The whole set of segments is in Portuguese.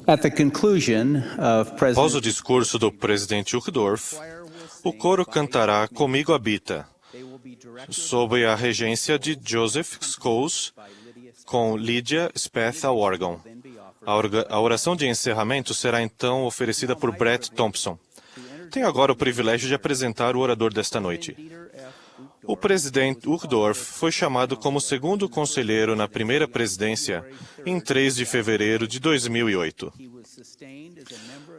At the conclusion of Após o President discurso do presidente Uchtdorf, o coro cantará Comigo Habita, sob a regência de Joseph Scholes, com Lydia Speth ao órgão. A oração de encerramento será então oferecida por Brett Thompson. Tenho agora o privilégio de apresentar o orador desta noite. O presidente Uchtdorf foi chamado como segundo conselheiro na primeira presidência em 3 de fevereiro de 2008.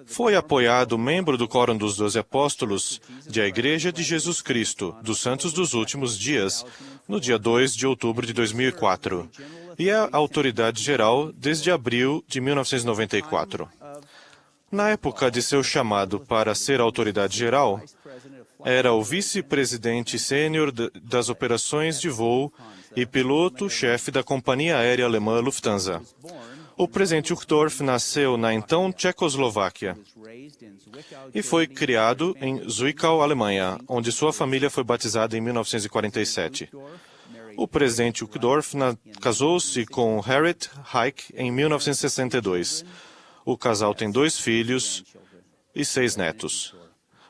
Foi apoiado membro do Quórum dos 12 Apóstolos de a Igreja de Jesus Cristo dos Santos dos Últimos Dias, no dia 2 de outubro de 2004, e é a autoridade geral desde abril de 1994. Na época de seu chamado para ser autoridade geral, era o vice-presidente sênior das operações de voo e piloto-chefe da companhia aérea alemã Lufthansa. O presidente Uchtdorf nasceu na então Tchecoslováquia e foi criado em Zwickau, Alemanha, onde sua família foi batizada em 1947. O presidente Uchtdorf casou-se com Harriet Heik em 1962. O casal tem 2 filhos e 6 netos.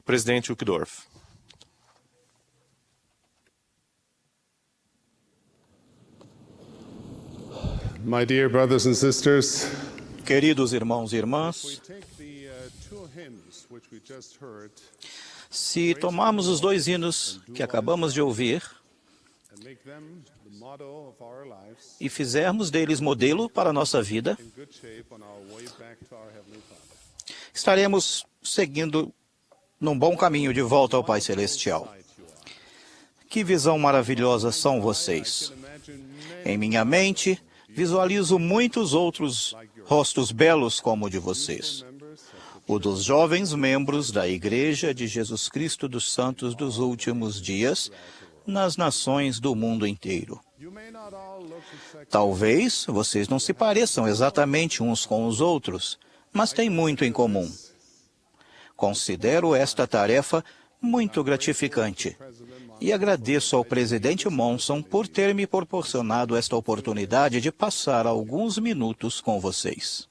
Presidente Uchtdorf. My dear brothers and sisters, Queridos irmãos e irmãs, se tomarmos os 2 hinos que acabamos de ouvir e fizermos deles modelo para a nossa vida, estaremos seguindo num bom caminho de volta ao Pai Celestial. Que visão maravilhosa são vocês! Em minha mente, visualizo muitos outros rostos belos como o de vocês. O dos jovens membros da Igreja de Jesus Cristo dos Santos dos Últimos Dias, nas nações do mundo inteiro. Talvez vocês não se pareçam exatamente uns com os outros, mas têm muito em comum. Considero esta tarefa muito gratificante e agradeço ao presidente Monson por ter me proporcionado esta oportunidade de passar alguns minutos com vocês.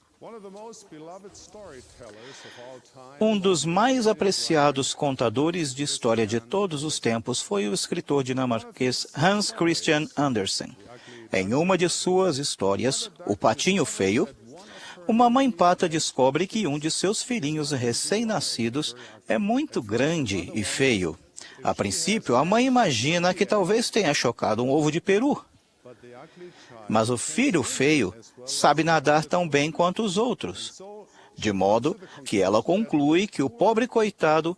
Um dos mais apreciados contadores de história de todos os tempos foi o escritor dinamarquês Hans Christian Andersen. Em uma de suas histórias, O Patinho Feio, uma mãe pata descobre que um de seus filhinhos recém-nascidos é muito grande e feio. A princípio, a mãe imagina que talvez tenha chocado um ovo de peru. Mas o filho feio sabe nadar tão bem quanto os outros, de modo que ela conclui que o pobre coitado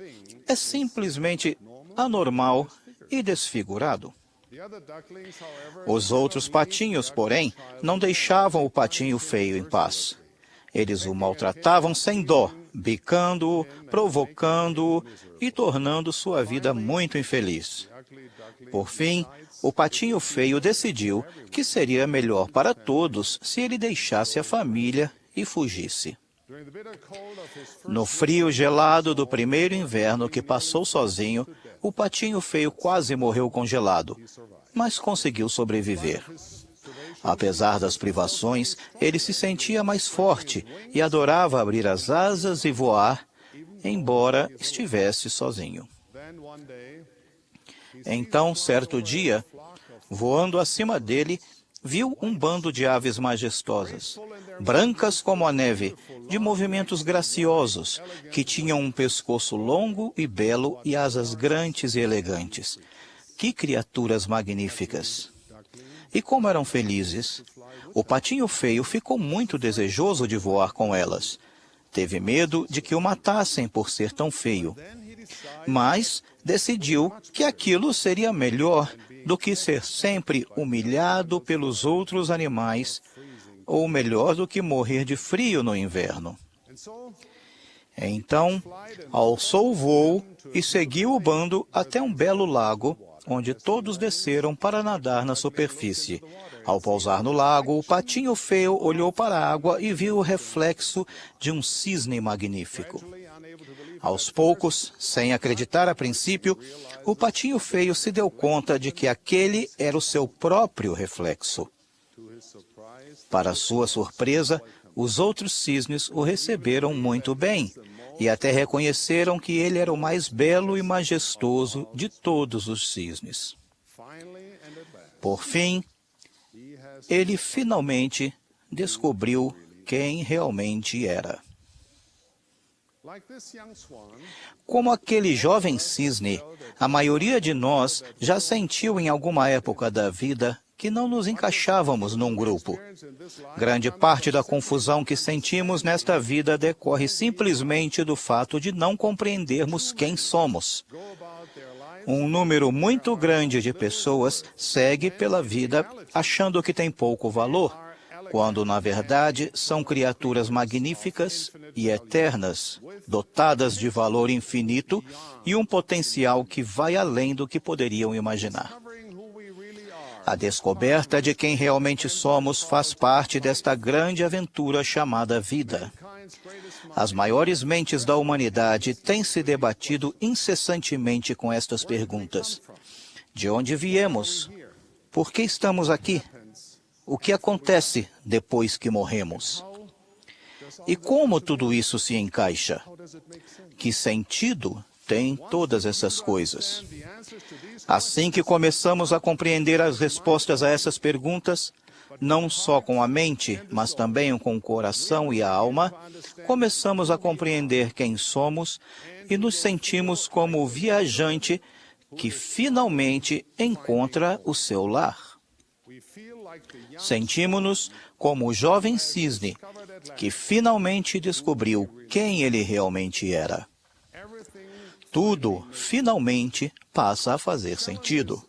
é simplesmente anormal e desfigurado. Os outros patinhos, porém, não deixavam o patinho feio em paz. Eles o maltratavam sem dó, bicando-o, provocando-o e tornando sua vida muito infeliz. Por fim, o patinho feio decidiu que seria melhor para todos se ele deixasse a família e fugisse. No frio gelado do primeiro inverno que passou sozinho, o patinho feio quase morreu congelado, mas conseguiu sobreviver. Apesar das privações, ele se sentia mais forte e adorava abrir as asas e voar, embora estivesse sozinho. Então, certo dia, voando acima dele, viu um bando de aves majestosas, brancas como a neve, de movimentos graciosos, que tinham um pescoço longo e belo e asas grandes e elegantes. Que criaturas magníficas! E como eram felizes! O patinho feio ficou muito desejoso de voar com elas. Teve medo de que o matassem por ser tão feio. Mas decidiu que aquilo seria melhor do que ser sempre humilhado pelos outros animais, ou melhor do que morrer de frio no inverno. Então, alçou o voo e seguiu o bando até um belo lago, onde todos desceram para nadar na superfície. Ao pousar no lago, o patinho feio olhou para a água e viu o reflexo de um cisne magnífico. Aos poucos, sem acreditar a princípio, o patinho feio se deu conta de que aquele era o seu próprio reflexo. Para sua surpresa, os outros cisnes o receberam muito bem e até reconheceram que ele era o mais belo e majestoso de todos os cisnes. Por fim, ele finalmente descobriu quem realmente era. Como aquele jovem cisne, a maioria de nós já sentiu em alguma época da vida que não nos encaixávamos num grupo. Grande parte da confusão que sentimos nesta vida decorre simplesmente do fato de não compreendermos quem somos. Um número muito grande de pessoas segue pela vida achando que tem pouco valor, quando, na verdade, são criaturas magníficas e eternas, dotadas de valor infinito e um potencial que vai além do que poderiam imaginar. A descoberta de quem realmente somos faz parte desta grande aventura chamada vida. As maiores mentes da humanidade têm se debatido incessantemente com estas perguntas. De onde viemos? Por que estamos aqui? O que acontece depois que morremos? E como tudo isso se encaixa? Que sentido tem todas essas coisas? Assim que começamos a compreender as respostas a essas perguntas, não só com a mente, mas também com o coração e a alma, começamos a compreender quem somos e nos sentimos como o viajante que finalmente encontra o seu lar. Sentimos-nos como o jovem cisne que finalmente descobriu quem ele realmente era. Tudo, finalmente, passa a fazer sentido.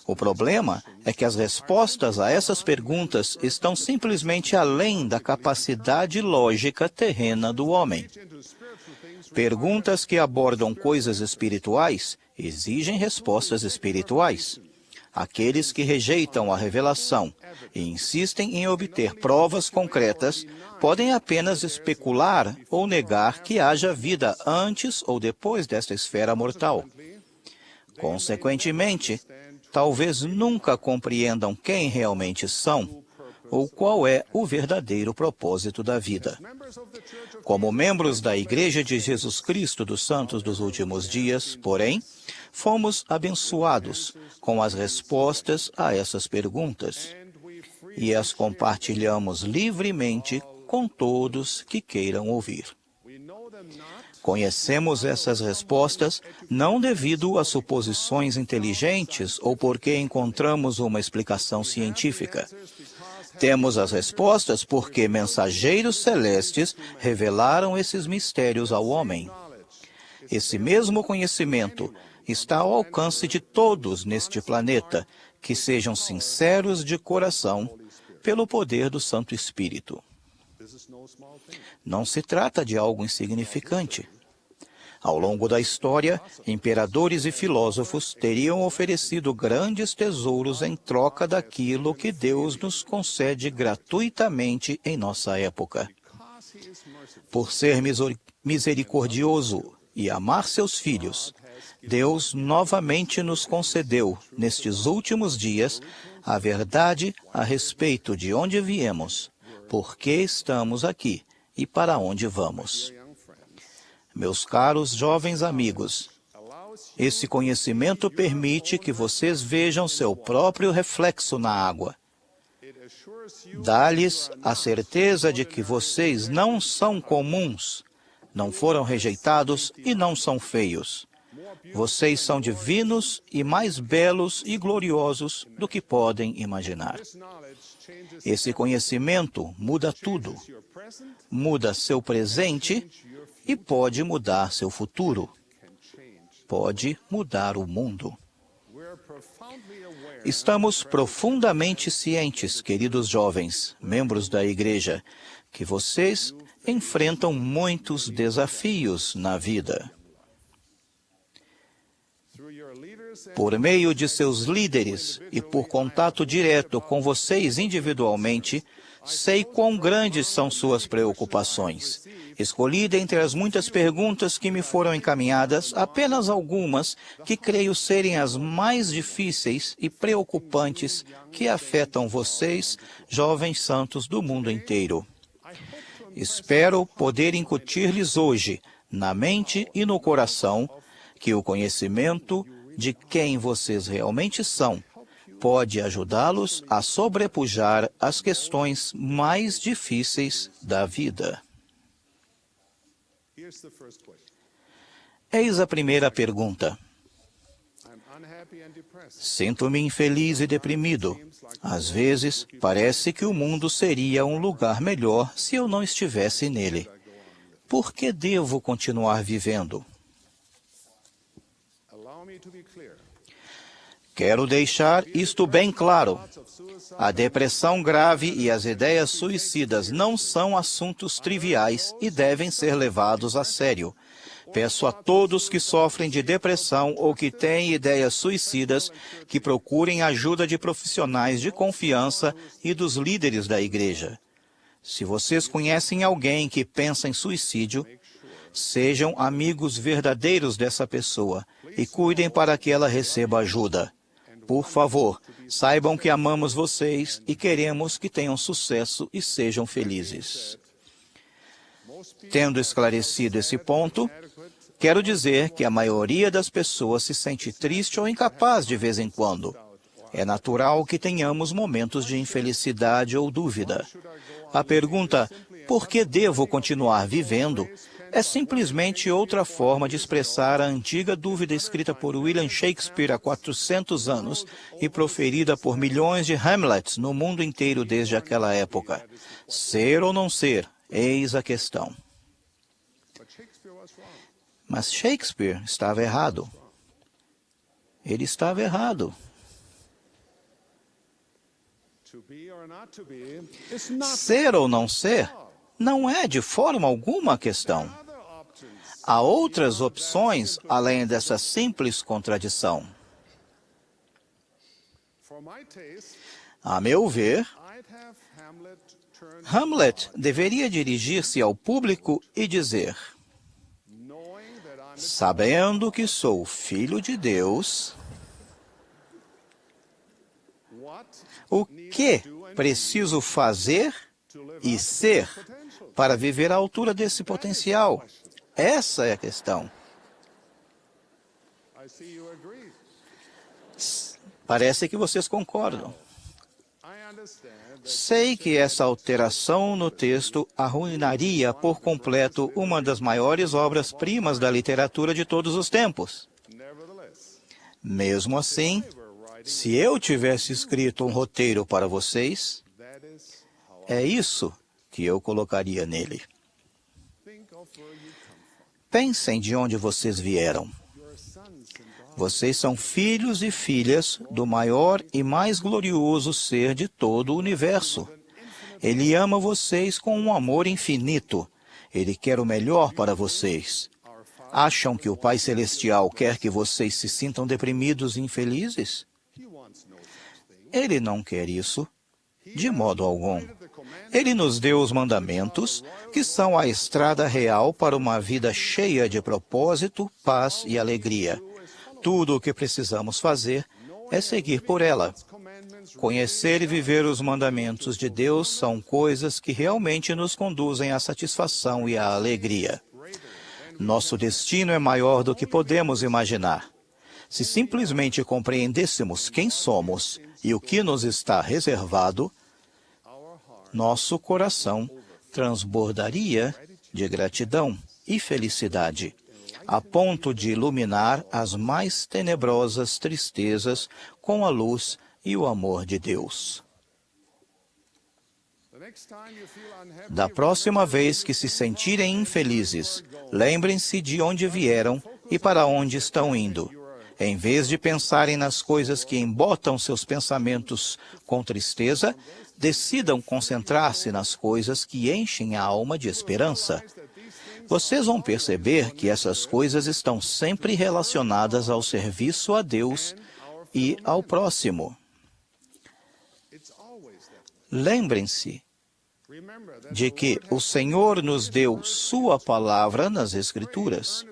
O problema é que as respostas a essas perguntas estão simplesmente além da capacidade lógica terrena do homem. Perguntas que abordam coisas espirituais exigem respostas espirituais. Aqueles que rejeitam a revelação e insistem em obter provas concretas podem apenas especular ou negar que haja vida antes ou depois desta esfera mortal. Consequentemente, talvez nunca compreendam quem realmente são ou qual é o verdadeiro propósito da vida. Como membros da Igreja de Jesus Cristo dos Santos dos Últimos Dias, porém, fomos abençoados com as respostas a essas perguntas e as compartilhamos livremente com todos que queiram ouvir. Conhecemos essas respostas não devido a suposições inteligentes ou porque encontramos uma explicação científica. Temos as respostas porque mensageiros celestes revelaram esses mistérios ao homem. Esse mesmo conhecimento está ao alcance de todos neste planeta, que sejam sinceros de coração pelo poder do Santo Espírito. Não se trata de algo insignificante. Ao longo da história, imperadores e filósofos teriam oferecido grandes tesouros em troca daquilo que Deus nos concede gratuitamente em nossa época. Por ser misericordioso e amar seus filhos, Deus novamente nos concedeu, nestes últimos dias, a verdade a respeito de onde viemos, por que estamos aqui e para onde vamos. Meus caros jovens amigos, esse conhecimento permite que vocês vejam seu próprio reflexo na água. Dá-lhes a certeza de que vocês não são comuns, não foram rejeitados e não são feios. Vocês são divinos e mais belos e gloriosos do que podem imaginar. Esse conhecimento muda tudo. Muda seu presente e pode mudar seu futuro. Pode mudar o mundo. Estamos profundamente cientes, queridos jovens, membros da Igreja, que vocês enfrentam muitos desafios na vida. Por meio de seus líderes e por contato direto com vocês individualmente, sei quão grandes são suas preocupações. Escolhi dentre as muitas perguntas que me foram encaminhadas, apenas algumas que creio serem as mais difíceis e preocupantes que afetam vocês, jovens santos do mundo inteiro. Espero poder incutir-lhes hoje, na mente e no coração, que o conhecimento de quem vocês realmente são pode ajudá-los a sobrepujar as questões mais difíceis da vida. Here's the first question. Eis a primeira pergunta. I'm unhappy and depressed. Sinto-me infeliz e deprimido. Às vezes, parece que o mundo seria um lugar melhor se eu não estivesse nele. Por que devo continuar vivendo? Allow me to be clear. Quero deixar isto bem claro. A depressão grave e as ideias suicidas não são assuntos triviais e devem ser levados a sério. Peço a todos que sofrem de depressão ou que têm ideias suicidas que procurem ajuda de profissionais de confiança e dos líderes da igreja. Se vocês conhecem alguém que pensa em suicídio, sejam amigos verdadeiros dessa pessoa e cuidem para que ela receba ajuda. Por favor, saibam que amamos vocês e queremos que tenham sucesso e sejam felizes. Tendo esclarecido esse ponto, quero dizer que a maioria das pessoas se sente triste ou incapaz de vez em quando. É natural que tenhamos momentos de infelicidade ou dúvida. A pergunta, por que devo continuar vivendo, é simplesmente outra forma de expressar a antiga dúvida escrita por William Shakespeare há 400 anos e proferida por milhões de Hamlets no mundo inteiro desde aquela época. Ser ou não ser, eis a questão. Mas Shakespeare estava errado. Ele estava errado. To be or not to be is not Ser ou não ser não é de forma alguma a questão. other options. Há outras opções além dessa simples contradição. For my taste, A meu ver, I'd have Hamlet turn Hamlet deveria dirigir-se ao público e dizer: knowing that I'm sabendo que sou filho de Deus, what o que preciso fazer e ser para viver à altura desse potencial? Essa é a questão. I see you agree. Parece que vocês concordam. I understand that Sei que essa alteração no texto arruinaria por completo uma das maiores obras-primas da literatura de todos os tempos. nevertheless, Mesmo assim, se eu tivesse escrito um roteiro para vocês, that is how é isso que eu colocaria nele. I think of where you come from. Pensem de onde vocês vieram. Your sons and daughters. Vocês são filhos e filhas do maior e mais glorioso ser de todo o universo. Ele ama vocês com um amor infinito. Ele quer o melhor para vocês. Acham que o Pai Celestial quer que vocês se sintam deprimidos e infelizes? He wants no such thing. Ele não quer isso, de modo algum. Ele nos deu os mandamentos, que são a estrada real para uma vida cheia de propósito, paz e alegria. Tudo o que precisamos fazer é seguir por ela. Commandments Conhecer e viver os mandamentos de Deus são coisas que realmente nos conduzem à satisfação e à alegria. Nosso destino é maior do que podemos imaginar. Se simplesmente compreendêssemos quem somos e o que nos está reservado, nosso coração transbordaria de gratidão e felicidade, a ponto de iluminar as mais tenebrosas tristezas com a luz e o amor de Deus. the next time you feel unhappy, Da próxima vez que se sentirem infelizes, lembrem-se de onde vieram e para onde estão indo. Em vez de pensarem nas coisas que embotam seus pensamentos com tristeza, decidam concentrar-se nas coisas que enchem a alma de esperança. Vocês vão perceber que essas coisas estão sempre relacionadas ao serviço a Deus e ao próximo. it's always that. Lembrem-se Remember that de que o Senhor nos deu sua palavra nas Escrituras.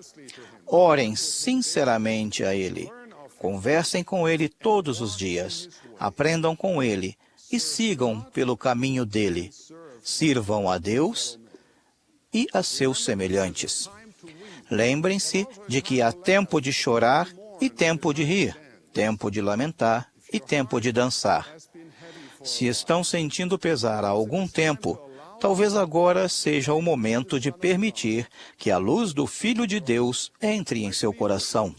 Orem sinceramente a Ele. Conversem com Ele todos os dias. Aprendam com Ele e sigam pelo caminho dele. Sirvam a Deus e a seus semelhantes. Lembrem-se de que há tempo de chorar e tempo de rir, tempo de lamentar e tempo de dançar. Se estão sentindo pesar há algum tempo, talvez agora seja o momento de permitir que a luz do Filho de Deus entre em seu coração.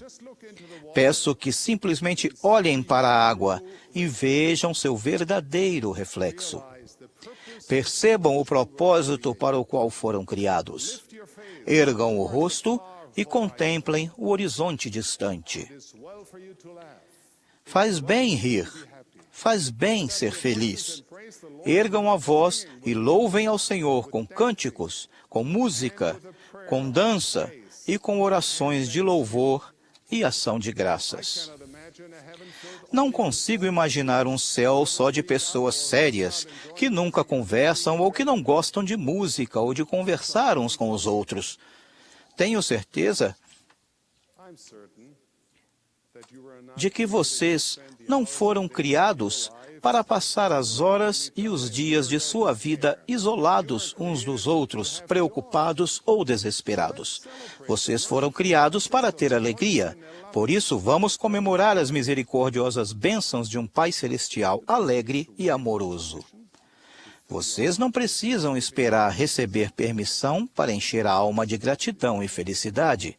Peço que simplesmente olhem para a água e vejam seu verdadeiro reflexo. Percebam o propósito para o qual foram criados. Ergam o rosto e contemplem o horizonte distante. Faz bem rir. Faz bem ser feliz. Ergam a voz e louvem ao Senhor com cânticos, com música, com dança e com orações de louvor e ação de graças. Não consigo imaginar um céu só de pessoas sérias, que nunca conversam ou que não gostam de música ou de conversar uns com os outros. Tenho certeza de que vocês não foram criados para passar as horas e os dias de sua vida isolados uns dos outros, preocupados ou desesperados. Vocês foram criados para ter alegria. Por isso, vamos comemorar as misericordiosas bênçãos de um Pai Celestial alegre e amoroso. Vocês não precisam esperar receber permissão para encher a alma de gratidão e felicidade.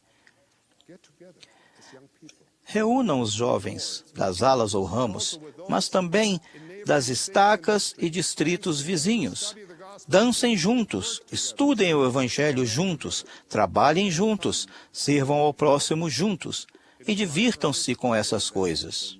Reúnam os jovens das alas ou ramos, mas também das estacas e distritos vizinhos. Dancem juntos, estudem o Evangelho juntos, trabalhem juntos, sirvam ao próximo juntos e divirtam-se com essas coisas.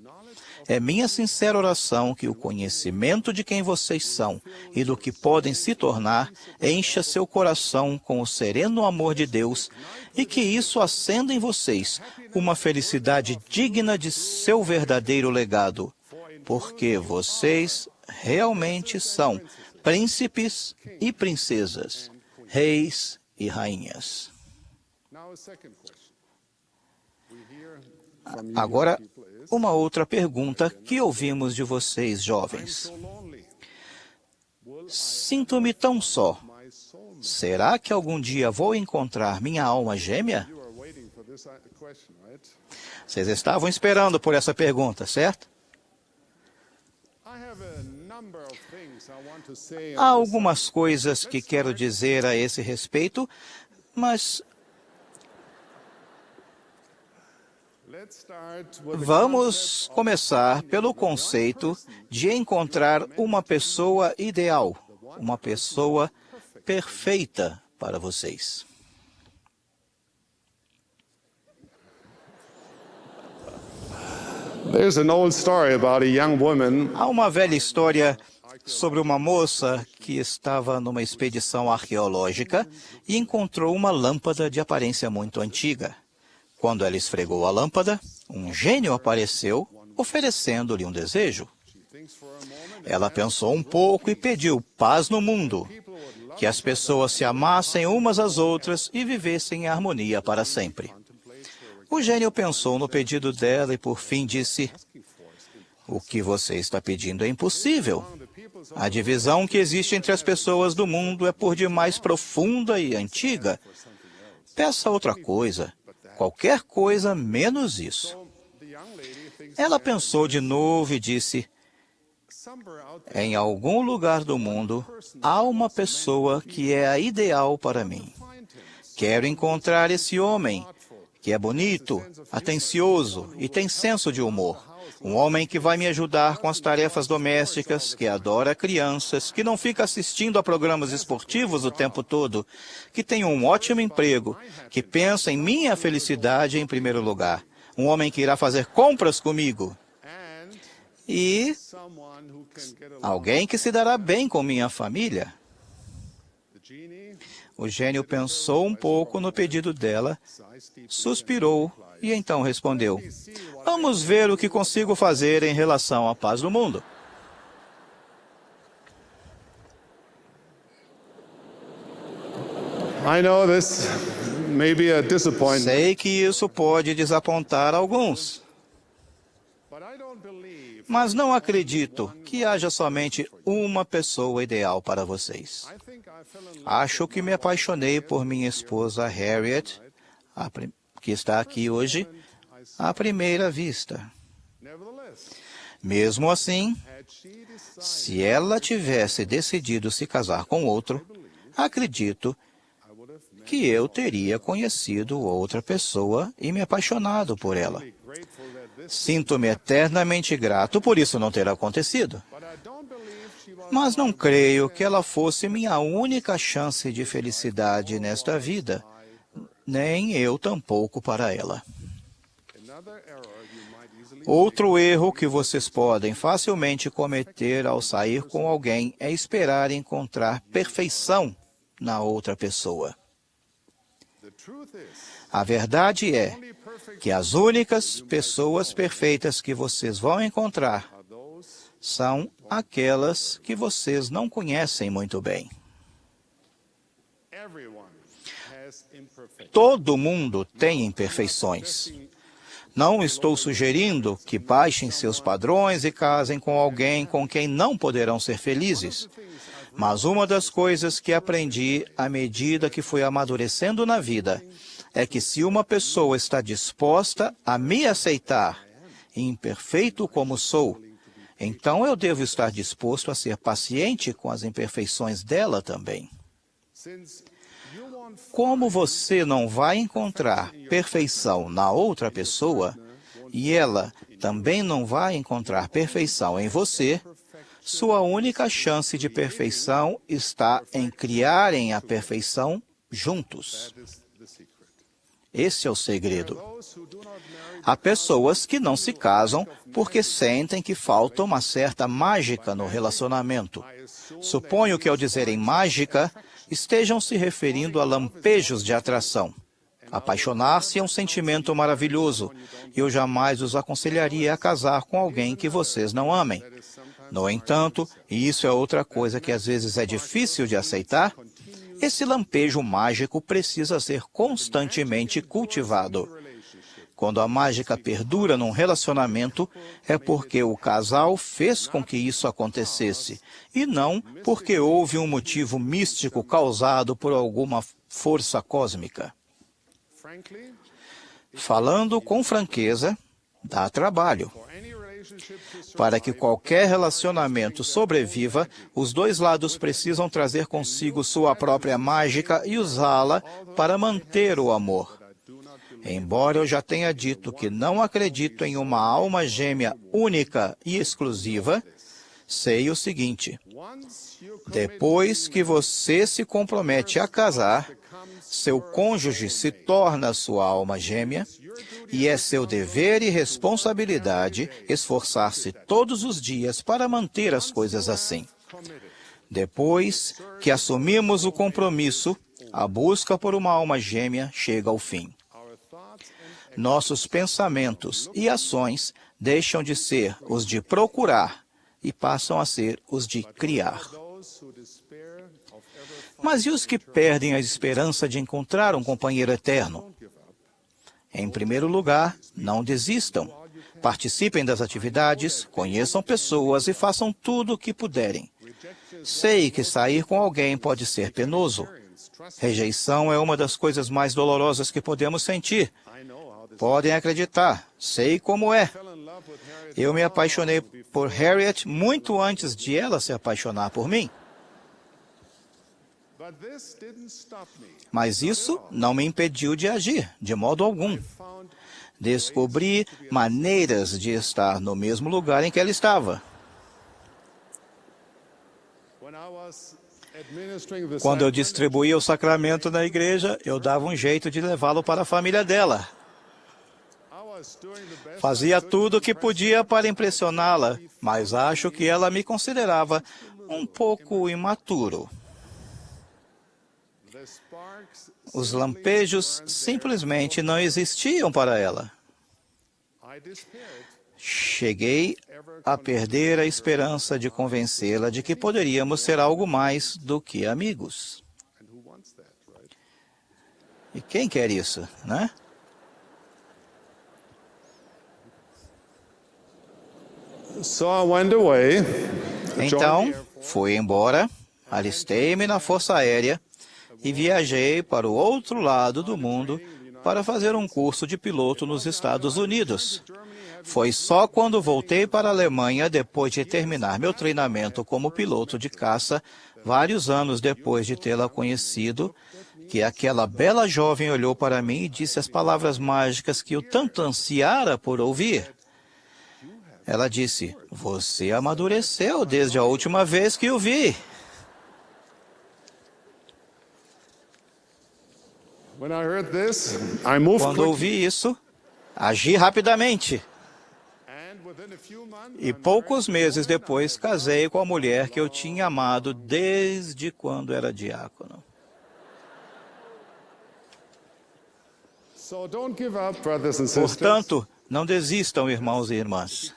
É minha sincera oração que o conhecimento de quem vocês são e do que podem se tornar encha seu coração com o sereno amor de Deus e que isso acenda em vocês uma felicidade digna de seu verdadeiro legado, porque vocês realmente são príncipes e princesas, reis e rainhas. Agora, uma outra pergunta que ouvimos de vocês, jovens. Sinto-me tão só. Será que algum dia vou encontrar minha alma gêmea? Vocês estavam esperando por essa pergunta, certo? Há algumas coisas que quero dizer a esse respeito, mas vamos começar pelo conceito de encontrar uma pessoa ideal, uma pessoa perfeita para vocês. There's an old story about a young woman. Há uma velha história sobre uma moça que estava numa expedição arqueológica e encontrou uma lâmpada de aparência muito antiga. Quando ela esfregou a lâmpada, um gênio apareceu, oferecendo-lhe um desejo. Ela pensou um pouco e pediu paz no mundo, que as pessoas se amassem umas às outras e vivessem em harmonia para sempre. O gênio pensou no pedido dela e, por fim, disse: "O que você está pedindo é impossível. A divisão que existe entre as pessoas do mundo é por demais profunda e antiga. Peça outra coisa, qualquer coisa menos isso." Ela pensou de novo e disse: "Em algum lugar do mundo, há uma pessoa que é a ideal para mim. Quero encontrar esse homem, que é bonito, atencioso e tem senso de humor. Um homem que vai me ajudar com as tarefas domésticas, que adora crianças, que não fica assistindo a programas esportivos o tempo todo, que tem um ótimo emprego, que pensa em minha felicidade em primeiro lugar. Um homem que irá fazer compras comigo. E alguém que se dará bem com minha família." O gênio pensou um pouco no pedido dela, suspirou e então respondeu: "Vamos ver o que consigo fazer em relação à paz do mundo." I know this may be a disappointment, Sei que isso pode desapontar alguns, but I don't believe. mas não acredito que haja somente uma pessoa ideal para vocês. I think Acho que me apaixonei por minha esposa Harriet, que está aqui hoje, à primeira vista. Mesmo assim, se ela tivesse decidido se casar com outro, acredito que eu teria conhecido outra pessoa e me apaixonado por ela. Sinto-me eternamente grato por isso não ter acontecido. Mas não creio que ela fosse minha única chance de felicidade nesta vida, nem eu tampouco para ela. Outro erro que vocês podem facilmente cometer ao sair com alguém é esperar encontrar perfeição na outra pessoa. A verdade é que as únicas pessoas perfeitas que vocês vão encontrar são aquelas que vocês não conhecem muito bem. Todo mundo tem imperfeições. Não estou sugerindo que baixem seus padrões e casem com alguém com quem não poderão ser felizes. Mas uma das coisas que aprendi à medida que fui amadurecendo na vida é que se uma pessoa está disposta a me aceitar, imperfeito como sou, então eu devo estar disposto a ser paciente com as imperfeições dela também. Como você não vai encontrar perfeição na outra pessoa, e ela também não vai encontrar perfeição em você, sua única chance de perfeição está em criarem a perfeição juntos. Esse é o segredo. Há pessoas que não se casam porque sentem que falta uma certa mágica no relacionamento. Suponho que ao dizerem mágica, estejam se referindo a lampejos de atração. Apaixonar-se é um sentimento maravilhoso, e eu jamais os aconselharia a casar com alguém que vocês não amem. No entanto, e isso é outra coisa que às vezes é difícil de aceitar, esse lampejo mágico precisa ser constantemente cultivado. Quando a mágica perdura num relacionamento, é porque o casal fez com que isso acontecesse, e não porque houve um motivo místico causado por alguma força cósmica. Falando com franqueza, dá trabalho. Para que qualquer relacionamento sobreviva, os dois lados precisam trazer consigo sua própria mágica e usá-la para manter o amor. Embora eu já tenha dito que não acredito em uma alma gêmea única e exclusiva, sei o seguinte: depois que você se compromete a casar, seu cônjuge se torna sua alma gêmea, e é seu dever e responsabilidade esforçar-se todos os dias para manter as coisas assim. Depois que assumimos o compromisso, a busca por uma alma gêmea chega ao fim. Nossos pensamentos e ações deixam de ser os de procurar e passam a ser os de criar. Mas e os que perdem a esperança de encontrar um companheiro eterno? Em primeiro lugar, não desistam. Participem das atividades, conheçam pessoas e façam tudo o que puderem. Sei que sair com alguém pode ser penoso. Rejeição é uma das coisas mais dolorosas que podemos sentir. Podem acreditar, sei como é. Eu me apaixonei por Harriet muito antes de ela se apaixonar por mim. Mas isso não me impediu de agir, de modo algum. Descobri maneiras de estar no mesmo lugar em que ela estava. Quando eu distribuía o sacramento na igreja, eu dava um jeito de levá-lo para a família dela. Fazia tudo o que podia para impressioná-la, mas acho que ela me considerava um pouco imaturo. Os lampejos simplesmente não existiam para ela. Cheguei a perder a esperança de convencê-la de que poderíamos ser algo mais do que amigos. E quem quer isso, né? So I went away. Então, fui embora, alistei-me na Força Aérea e viajei para o outro lado do mundo para fazer um curso de piloto nos Estados Unidos. Foi só quando voltei para a Alemanha, depois de terminar meu treinamento como piloto de caça, vários anos depois de tê-la conhecido, que aquela bela jovem olhou para mim e disse as palavras mágicas que eu tanto ansiara por ouvir. Ela disse: "Você amadureceu desde a última vez que o vi." When I heard this, I moved Quando quickly, ouvi isso, agi rapidamente. and within a few months, E poucos meses depois, casei com a mulher que eu tinha amado desde quando era diácono. so don't give up, brothers and sisters. Portanto, não desistam, irmãos e irmãs.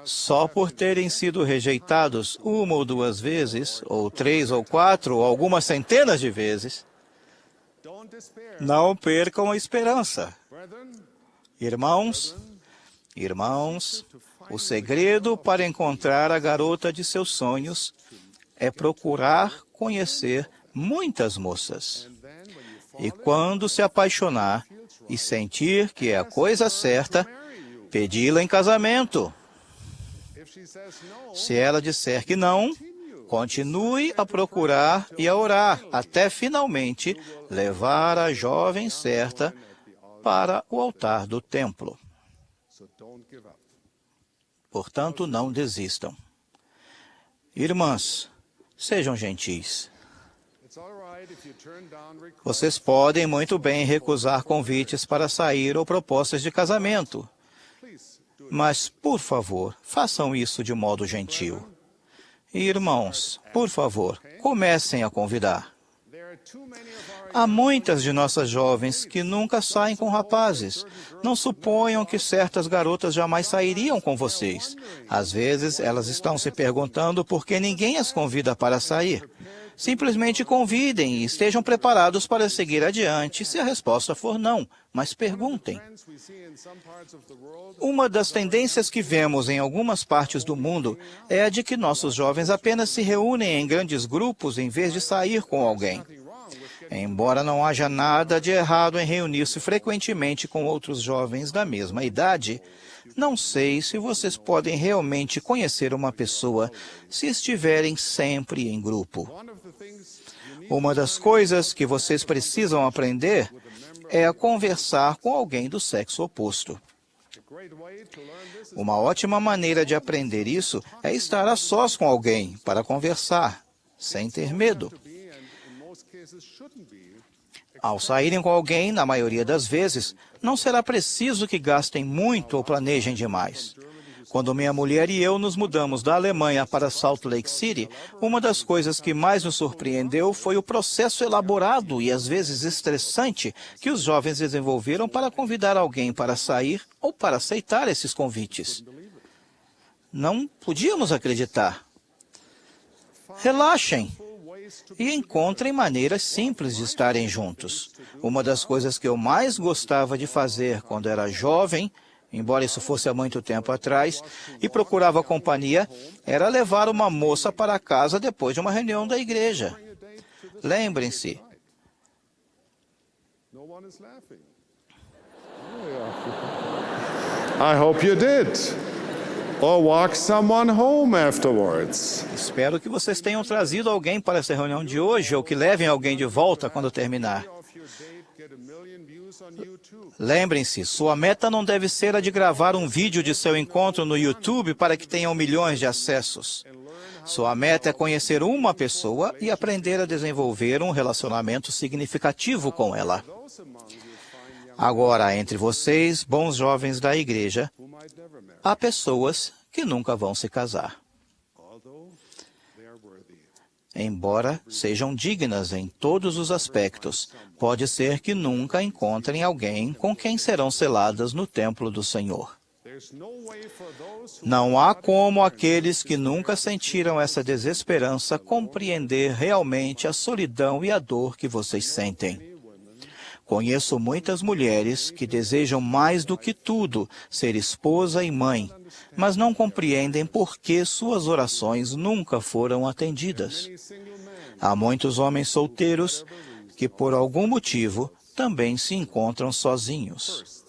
Só por terem sido rejeitados uma ou duas vezes, ou 3 ou 4, ou algumas centenas de vezes, Don't despair, não percam a esperança. brethren. Irmãos, o segredo para encontrar a garota de seus sonhos é procurar conhecer muitas moças. E quando se apaixonar e sentir que é a coisa certa, pedi-la em casamento. If she says no, Se ela disser que não, continue a procurar e a orar até finalmente levar a jovem certa para o altar do templo. so don't give up. Portanto, não desistam. Irmãs, sejam gentis. It's all right if you turn down requests. Vocês podem muito bem recusar convites para sair ou propostas de casamento. Please do it. Mas, por favor, façam isso de modo gentil. E, irmãos, por favor, comecem a convidar. There are too many of our Há muitas de nossas jovens que nunca saem com rapazes. Não suponham que certas garotas jamais sairiam com vocês. Às vezes, elas estão se perguntando por que ninguém as convida para sair. Simplesmente convidem e estejam preparados para seguir adiante se a resposta for não, mas perguntem. friends we see in some parts of the world. Uma das tendências que vemos em algumas partes do mundo é a de que nossos jovens apenas se reúnem em grandes grupos em vez de sair com alguém. Embora não haja nada de errado em reunir-se frequentemente com outros jovens da mesma idade, não sei se vocês podem realmente conhecer uma pessoa se estiverem sempre em grupo. One of the things you need Uma das coisas que vocês precisam aprender é a conversar com alguém do sexo oposto. a great way to learn this is Uma ótima maneira de aprender isso é estar a sós com alguém para conversar, sem ter medo. to be, and in most cases shouldn't be, Ao saírem com alguém, na maioria das vezes, não será preciso que gastem muito ou planejem demais. Quando minha mulher e eu nos mudamos da Alemanha para Salt Lake City, uma das coisas que mais nos surpreendeu foi o processo elaborado e às vezes estressante que os jovens desenvolveram para convidar alguém para sair ou para aceitar esses convites. Não podíamos acreditar. Relaxem e encontrem maneiras simples de estarem juntos. Uma das coisas que eu mais gostava de fazer quando era jovem, embora isso fosse há muito tempo atrás, e procurava companhia, era levar uma moça para casa depois de uma reunião da igreja. Lembrem-se, no one is laughing. I hope you did. Or walk someone home afterwards. espero que vocês tenham trazido alguém para essa reunião de hoje ou que levem alguém de volta quando terminar. Of your date get a million views on YouTube. Lembrem-se, sua meta não deve ser a de gravar um vídeo de seu encontro no YouTube para que tenham milhões de acessos. Sua meta é conhecer uma pessoa e aprender a desenvolver um relacionamento significativo com ela. Those among you find young Agora, entre vocês, bons jovens da igreja, who might never marry, há pessoas que nunca vão se casar, although they are worthy. embora sejam dignas em todos os aspectos. Pode ser que nunca encontrem alguém com quem serão seladas no templo do Senhor. There's no way for those who Não há como aqueles que nunca sentiram essa desesperança compreender realmente a solidão e a dor que vocês sentem. Conheço muitas mulheres que desejam mais do que tudo ser esposa e mãe, mas não compreendem por que suas orações nunca foram atendidas. many single men Há muitos homens solteiros que, por algum motivo, também se encontram sozinhos.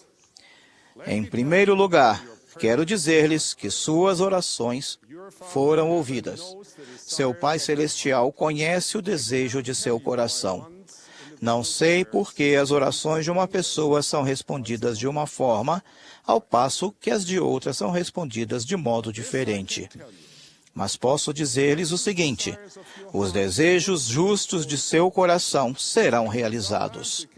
Em primeiro lugar, quero dizer-lhes que suas orações foram ouvidas. Seu Pai Celestial conhece o desejo de seu coração. Não sei por que as orações de uma pessoa são respondidas de uma forma, ao passo que as de outra são respondidas de modo diferente. Mas posso dizer-lhes o seguinte: os desejos justos de seu coração serão realizados.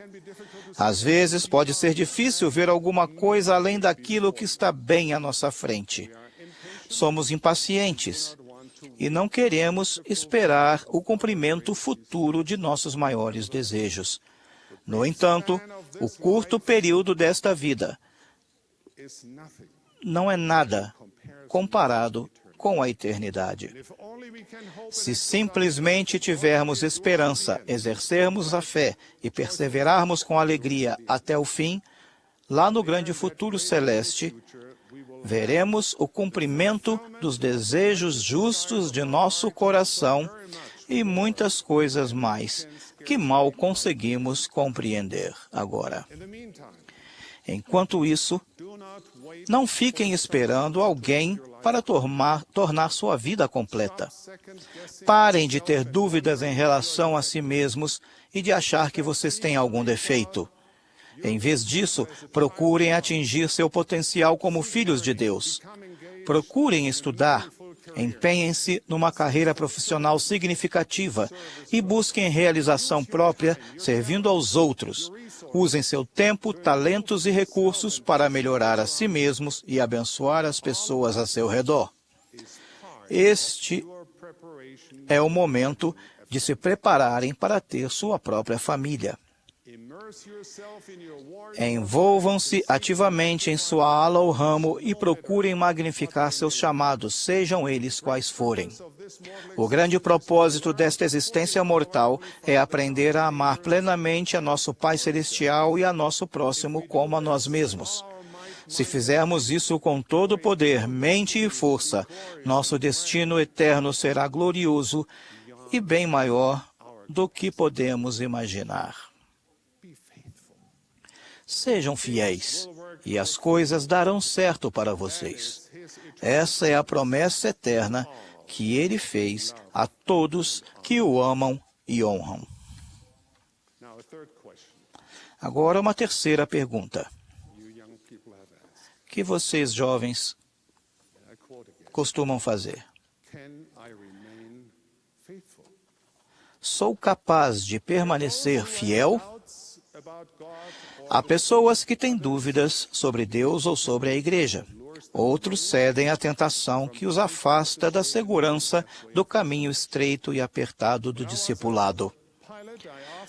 Às vezes pode ser difícil ver alguma coisa além daquilo que está bem à nossa frente. Somos impacientes e não queremos esperar o cumprimento futuro de nossos maiores desejos. No entanto, o curto período desta vida não é nada comparado com a eternidade. Se simplesmente tivermos esperança, exercermos a fé e perseverarmos com alegria até o fim, lá no grande futuro celeste, veremos o cumprimento dos desejos justos de nosso coração e muitas coisas mais que mal conseguimos compreender agora. Enquanto isso, não fiquem esperando alguém para tornar sua vida completa. Parem de ter dúvidas em relação a si mesmos e de achar que vocês têm algum defeito. Em vez disso, procurem atingir seu potencial como filhos de Deus. Procurem estudar, empenhem-se numa carreira profissional significativa e busquem realização própria servindo aos outros. Usem seu tempo, talentos e recursos para melhorar a si mesmos e abençoar as pessoas a seu redor. Este é o momento de se prepararem para ter sua própria família. Envolvam-se ativamente em sua ala ou ramo e procurem magnificar seus chamados, sejam eles quais forem. O grande propósito desta existência mortal é aprender a amar plenamente a nosso Pai Celestial e a nosso próximo como a nós mesmos. Se fizermos isso com todo o poder, mente e força, nosso destino eterno será glorioso e bem maior do que podemos imaginar. Sejam fiéis, e as coisas darão certo para vocês. Essa é a promessa eterna que Ele fez a todos que o amam e honram. Agora, uma terceira pergunta, que vocês jovens costumam fazer. Sou capaz de permanecer fiel? Há pessoas que têm dúvidas sobre Deus ou sobre a igreja. Outros cedem à tentação que os afasta da segurança do caminho estreito e apertado do discipulado.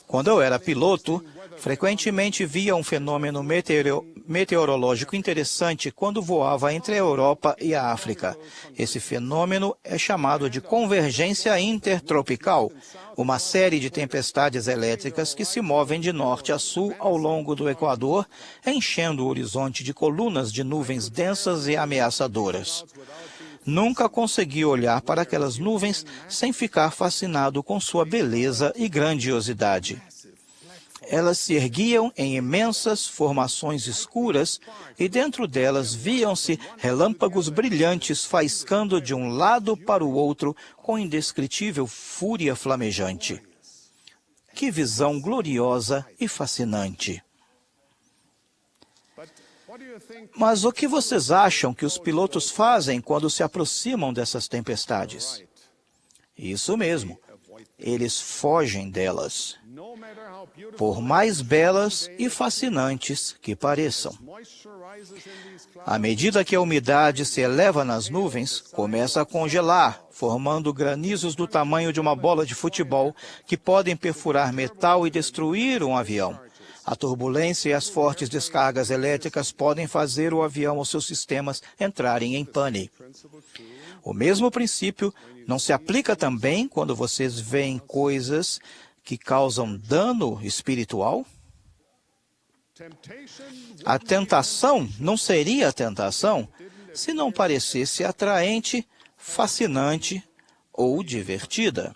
Quando eu era piloto, frequentemente via um fenômeno meteorológico interessante quando voava entre a Europa e a África. Esse fenômeno é chamado de convergência intertropical, uma série de tempestades elétricas que se movem de norte a sul ao longo do Equador, enchendo o horizonte de colunas de nuvens densas e ameaçadoras. Nunca consegui olhar para aquelas nuvens sem ficar fascinado com sua beleza e grandiosidade. Elas se erguiam em imensas formações escuras e dentro delas viam-se relâmpagos brilhantes faiscando de um lado para o outro com indescritível fúria flamejante. Que visão gloriosa e fascinante! Mas o que vocês acham que os pilotos fazem quando se aproximam dessas tempestades? Isso mesmo, eles fogem delas, por mais belas e fascinantes que pareçam. À medida que a umidade se eleva nas nuvens, começa a congelar, formando granizos do tamanho de uma bola de futebol que podem perfurar metal e destruir um avião. A turbulência e as fortes descargas elétricas podem fazer o avião ou seus sistemas entrarem em pane. O mesmo princípio não se aplica também quando vocês veem coisas que causam dano espiritual? A tentação não seria tentação se não parecesse atraente, fascinante ou divertida.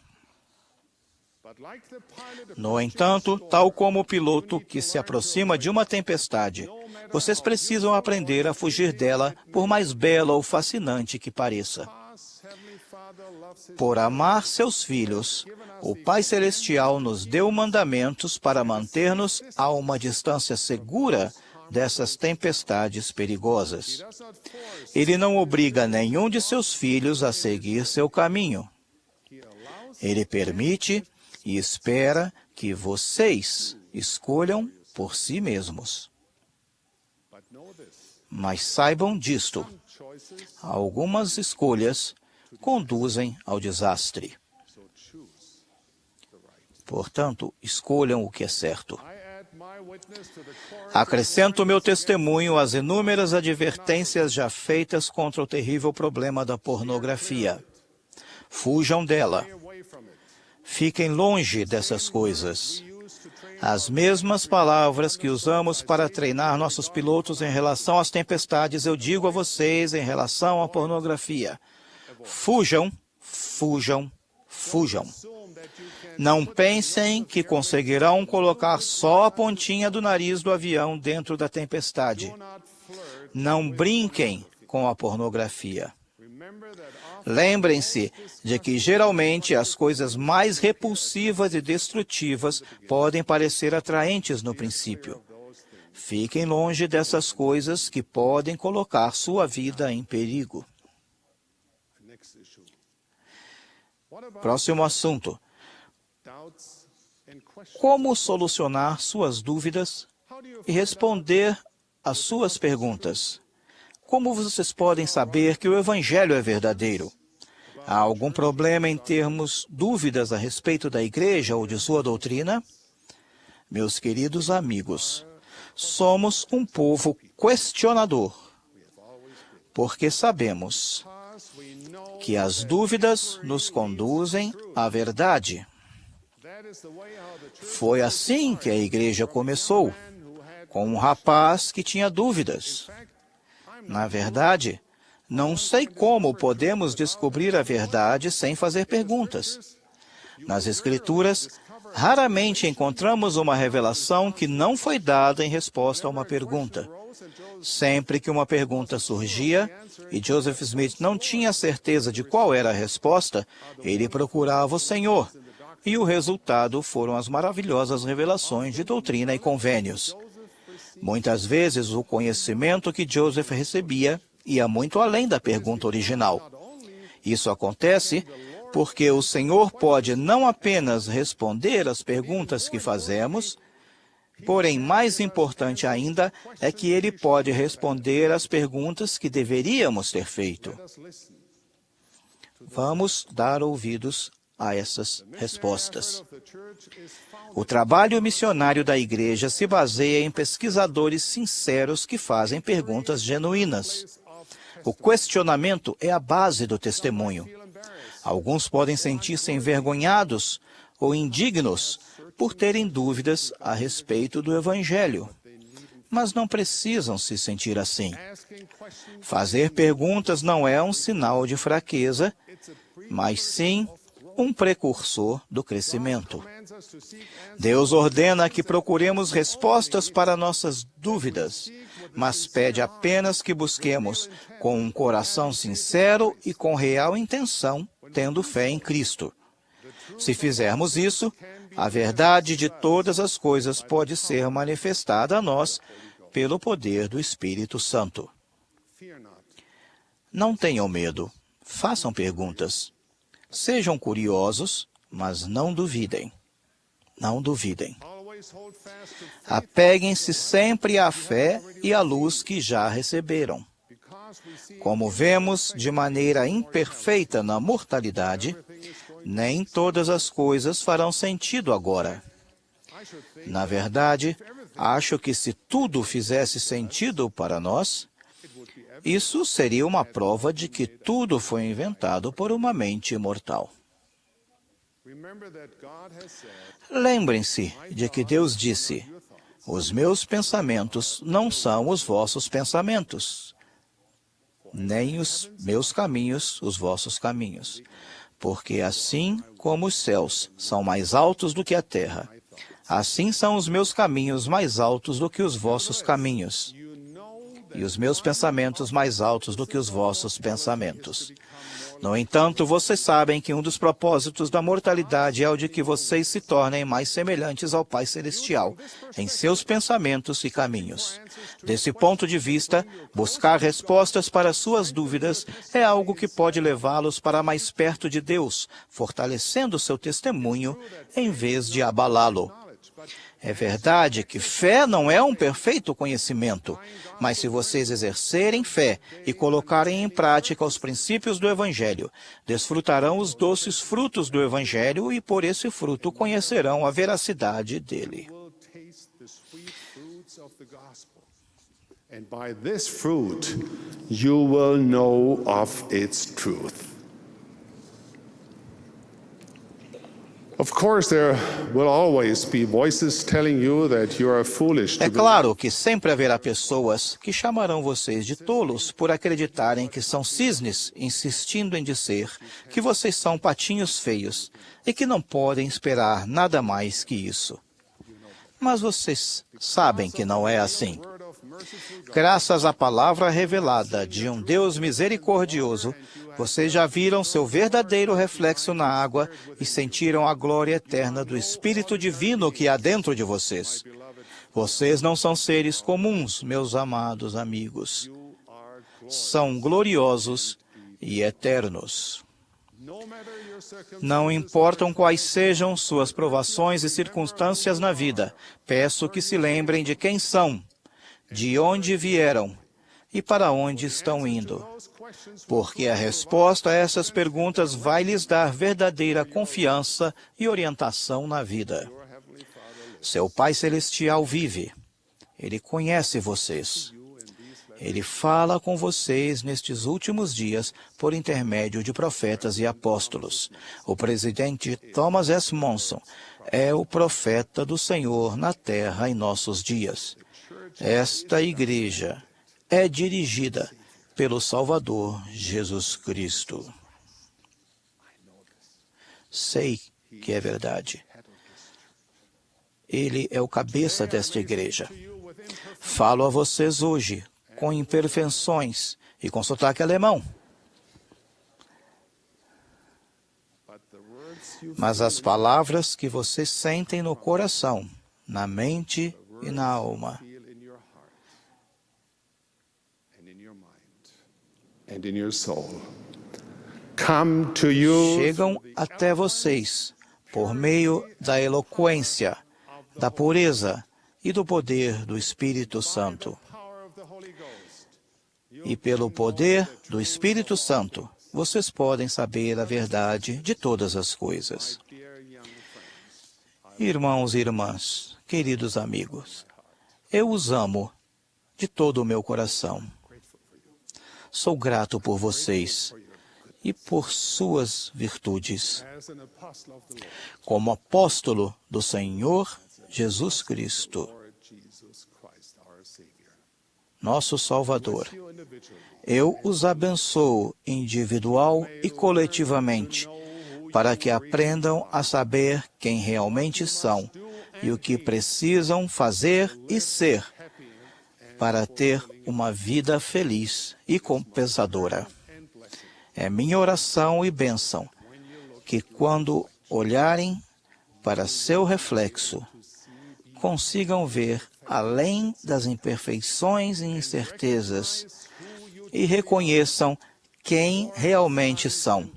No entanto, tal como o piloto que se aproxima de uma tempestade, vocês precisam aprender a fugir dela, por mais bela ou fascinante que pareça. Por amar seus filhos, o Pai Celestial nos deu mandamentos para manter-nos a uma distância segura dessas tempestades perigosas. Ele não obriga nenhum de seus filhos a seguir seu caminho. Ele permite e espera que vocês escolham por si mesmos. Mas saibam disto: algumas escolhas conduzem ao desastre. Portanto, escolham o que é certo. Acrescento meu testemunho às inúmeras advertências já feitas contra o terrível problema da pornografia. Fujam dela. Fiquem longe dessas coisas. As mesmas palavras que usamos para treinar nossos pilotos em relação às tempestades, eu digo a vocês em relação à pornografia. Fujam, fujam, fujam. Não pensem que conseguirão colocar só a pontinha do nariz do avião dentro da tempestade. Não brinquem com a pornografia. Lembrem-se de que, geralmente, as coisas mais repulsivas e destrutivas podem parecer atraentes no princípio. Fiquem longe dessas coisas que podem colocar sua vida em perigo. Próximo assunto. Como solucionar suas dúvidas e responder às suas perguntas? Como vocês podem saber que o Evangelho é verdadeiro? Há algum problema em termos dúvidas a respeito da igreja ou de sua doutrina? Meus queridos amigos, somos um povo questionador, porque sabemos que as dúvidas nos conduzem à verdade. Foi assim que a igreja começou, com um rapaz que tinha dúvidas. Na verdade, não sei como podemos descobrir a verdade sem fazer perguntas. Nas Escrituras, raramente encontramos uma revelação que não foi dada em resposta a uma pergunta. Sempre que uma pergunta surgia, e Joseph Smith não tinha certeza de qual era a resposta, ele procurava o Senhor. E o resultado foram as maravilhosas revelações de doutrina e convênios. Muitas vezes, o conhecimento que Joseph recebia ia muito além da pergunta original. Isso acontece porque o Senhor pode não apenas responder às perguntas que fazemos, porém, mais importante ainda, é que Ele pode responder às perguntas que deveríamos ter feito. Vamos dar ouvidos a essas respostas. O trabalho missionário da igreja se baseia em pesquisadores sinceros que fazem perguntas genuínas. O questionamento é a base do testemunho. Alguns podem sentir-se envergonhados ou indignos por terem dúvidas a respeito do Evangelho, mas não precisam se sentir assim. Fazer perguntas não é um sinal de fraqueza, mas sim um precursor do crescimento. Deus ordena que procuremos respostas para nossas dúvidas, mas pede apenas que busquemos com um coração sincero e com real intenção, tendo fé em Cristo. Se fizermos isso, a verdade de todas as coisas pode ser manifestada a nós pelo poder do Espírito Santo. Não tenham medo. Façam perguntas. Sejam curiosos, mas não duvidem. Não duvidem. Apeguem-se sempre à fé e à luz que já receberam. Como vemos de maneira imperfeita na mortalidade, nem todas as coisas farão sentido agora. Na verdade, acho que se tudo fizesse sentido para nós, isso seria uma prova de que tudo foi inventado por uma mente imortal. Lembrem-se de que Deus disse: os meus pensamentos não são os vossos pensamentos, nem os meus caminhos os vossos caminhos. Porque assim como os céus são mais altos do que a terra, assim são os meus caminhos mais altos do que os vossos caminhos, e os meus pensamentos mais altos do que os vossos pensamentos. No entanto, vocês sabem que um dos propósitos da mortalidade é o de que vocês se tornem mais semelhantes ao Pai Celestial em seus pensamentos e caminhos. Desse ponto de vista, buscar respostas para suas dúvidas é algo que pode levá-los para mais perto de Deus, fortalecendo seu testemunho em vez de abalá-lo. É verdade que fé não é um perfeito conhecimento, mas se vocês exercerem fé e colocarem em prática os princípios do Evangelho, desfrutarão os doces frutos do Evangelho e por esse fruto conhecerão a veracidade dele. And by this fruit you will know of its truth. Of course, there will always be voices telling you that you are foolish to É believe. claro que sempre haverá pessoas que chamarão vocês de tolos por acreditarem que são cisnes, insistindo em dizer que vocês são patinhos feios e que não podem esperar nada mais que isso. Mas vocês sabem que não é assim. Graças à palavra revelada de um Deus misericordioso, vocês já viram seu verdadeiro reflexo na água e sentiram a glória eterna do Espírito Divino que há dentro de vocês. Vocês não são seres comuns, meus amados amigos. São gloriosos e eternos. Não importam quais sejam suas provações e circunstâncias na vida, peço que se lembrem de quem são, de onde vieram e para onde estão indo. Porque a resposta a essas perguntas vai lhes dar verdadeira confiança e orientação na vida. Seu Pai Celestial vive. Ele conhece vocês. Ele fala com vocês nestes últimos dias por intermédio de profetas e apóstolos. O presidente Thomas S. Monson é o profeta do Senhor na terra em nossos dias. Esta igreja é dirigida pelo Salvador Jesus Cristo. Sei que é verdade. Ele é o cabeça desta igreja. Falo a vocês hoje com imperfeições e com sotaque alemão. Mas as palavras que vocês sentem no coração, na mente e na alma, And in your soul. Come to you chegam até vocês por meio da eloquência, da pureza e do poder do Espírito Santo. E pelo poder do Espírito Santo, vocês podem saber a verdade de todas as coisas. Irmãos e irmãs, queridos amigos, eu os amo de todo o meu coração. Sou grato por vocês e por suas virtudes. Como apóstolo do Senhor Jesus Cristo, nosso Salvador, eu os abençoo individual e coletivamente, para que aprendam a saber quem realmente são e o que precisam fazer e ser para ter uma vida feliz e compensadora. É minha oração e bênção que, quando olharem para seu reflexo, consigam ver além das imperfeições e incertezas e reconheçam quem realmente são,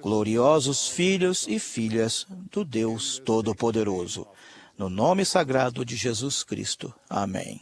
gloriosos filhos e filhas do Deus Todo-Poderoso. No nome sagrado de Jesus Cristo. Amém.